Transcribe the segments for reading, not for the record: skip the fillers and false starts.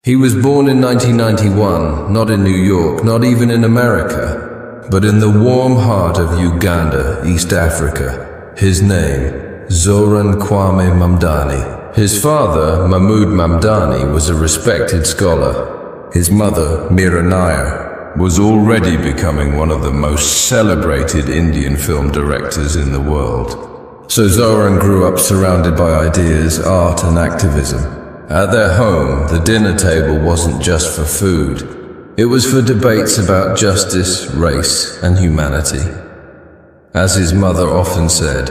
He was born in 1991, not in New York, not even in America, but in the warm heart of Uganda, East Africa. His name, Zoran Kwame Mamdani. His father, Mahmoud Mamdani, was a respected scholar. His mother, Mira Nair, was already becoming one of the most celebrated Indian film directors in the world. So Zoran grew up surrounded by ideas, art, and activism. At their home, the dinner table wasn't just for food. It was for debates about justice, race, and humanity. As his mother often said,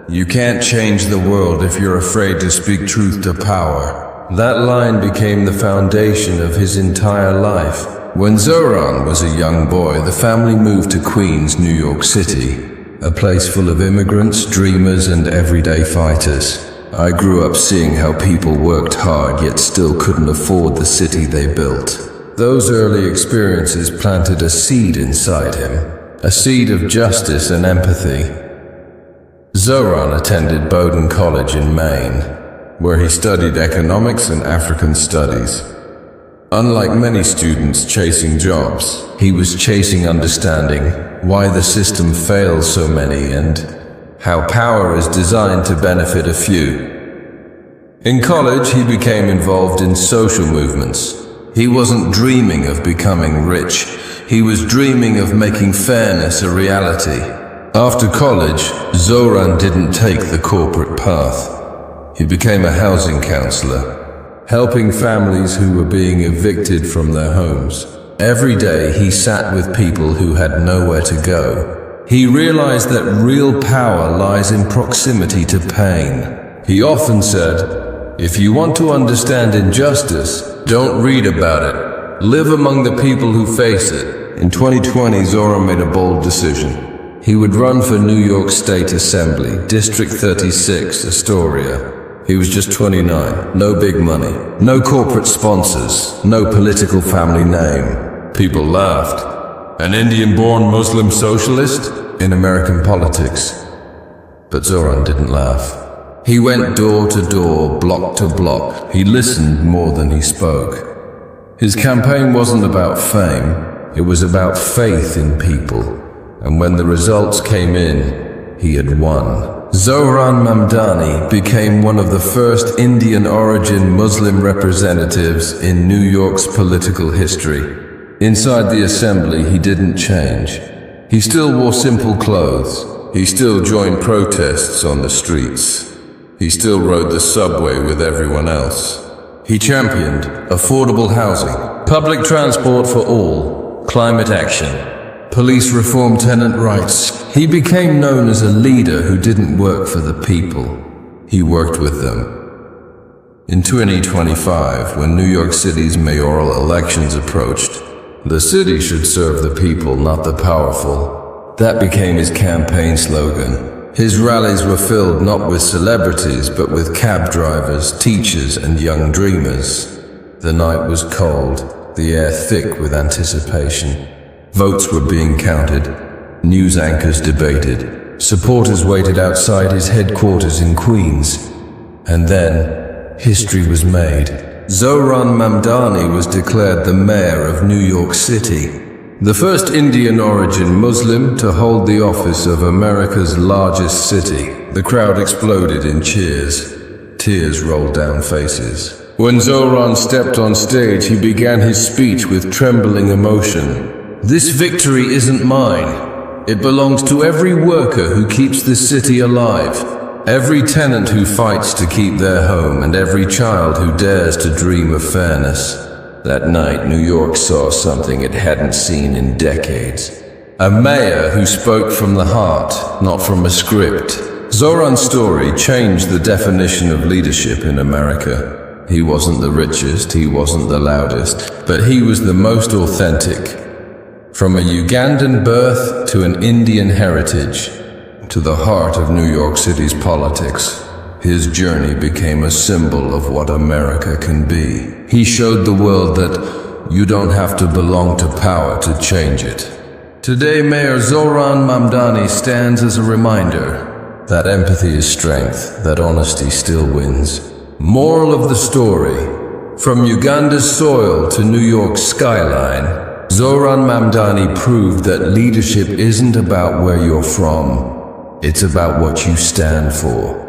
"You can't change the world if you're afraid to speak truth to power." That line became the foundation of his entire life. When Zoran was a young boy, the family moved to Queens, New York City, a place full of immigrants, dreamers, and everyday fighters. I grew up seeing how people worked hard yet still couldn't afford the city they built. Those early experiences planted a seed inside him, a seed of justice and empathy. Zoran attended Bowdoin College in Maine, where he studied economics and African studies. Unlike many students chasing jobs, he was chasing understanding why the system fails so many and how power is designed to benefit a few. In college, he became involved in social movements. He wasn't dreaming of becoming rich. He was dreaming of making fairness a reality. After college, Zoran didn't take the corporate path. He became a housing counselor, helping families who were being evicted from their homes. Every day, he sat with people who had nowhere to go. He realized that real power lies in proximity to pain. He often said, "If you want to understand injustice, don't read about it. Live among the people who face it." In 2020, Zoran made a bold decision. He would run for New York State Assembly, District 36, Astoria. He was just 29, no big money, no corporate sponsors, no political family name. People laughed. An Indian-born Muslim socialist in American politics. But Zoran didn't laugh. He went door to door, block to block. He listened more than he spoke. His campaign wasn't about fame. It was about faith in people. And when the results came in, he had won. Zoran Mamdani became one of the first Indian-origin Muslim representatives in New York's political history. Inside the assembly, he didn't change. He still wore simple clothes. He still joined protests on the streets. He still rode the subway with everyone else. He championed affordable housing, public transport for all, climate action, police reform, tenant rights. He became known as a leader who didn't work for the people. He worked with them. In 2025, when New York City's mayoral elections approached, the city should serve the people, not the powerful. That became his campaign slogan. His rallies were filled not with celebrities, but with cab drivers, teachers, and young dreamers. The night was cold, the air thick with anticipation. Votes were being counted. News anchors debated. Supporters waited outside his headquarters in Queens. And then, history was made. Zoran Mamdani was declared the mayor of New York City, the first Indian-origin Muslim to hold the office of America's largest city. The crowd exploded in cheers. Tears rolled down faces. When Zoran stepped on stage, he began his speech with trembling emotion. "This victory isn't mine. It belongs to every worker who keeps this city alive. Every tenant who fights to keep their home, and every child who dares to dream of fairness." That night, New York saw something it hadn't seen in decades. A mayor who spoke from the heart, not from a script. Zoran's story changed the definition of leadership in America. He wasn't the richest, he wasn't the loudest, but he was the most authentic. From a Ugandan birth to an Indian heritage, to the heart of New York City's politics, his journey became a symbol of what America can be. He showed the world that you don't have to belong to power to change it. Today, Mayor Zoran Mamdani stands as a reminder that empathy is strength, that honesty still wins. Moral of the story: From Uganda's soil to New York's skyline, Zoran Mamdani proved that leadership isn't about where you're from. It's about what you stand for.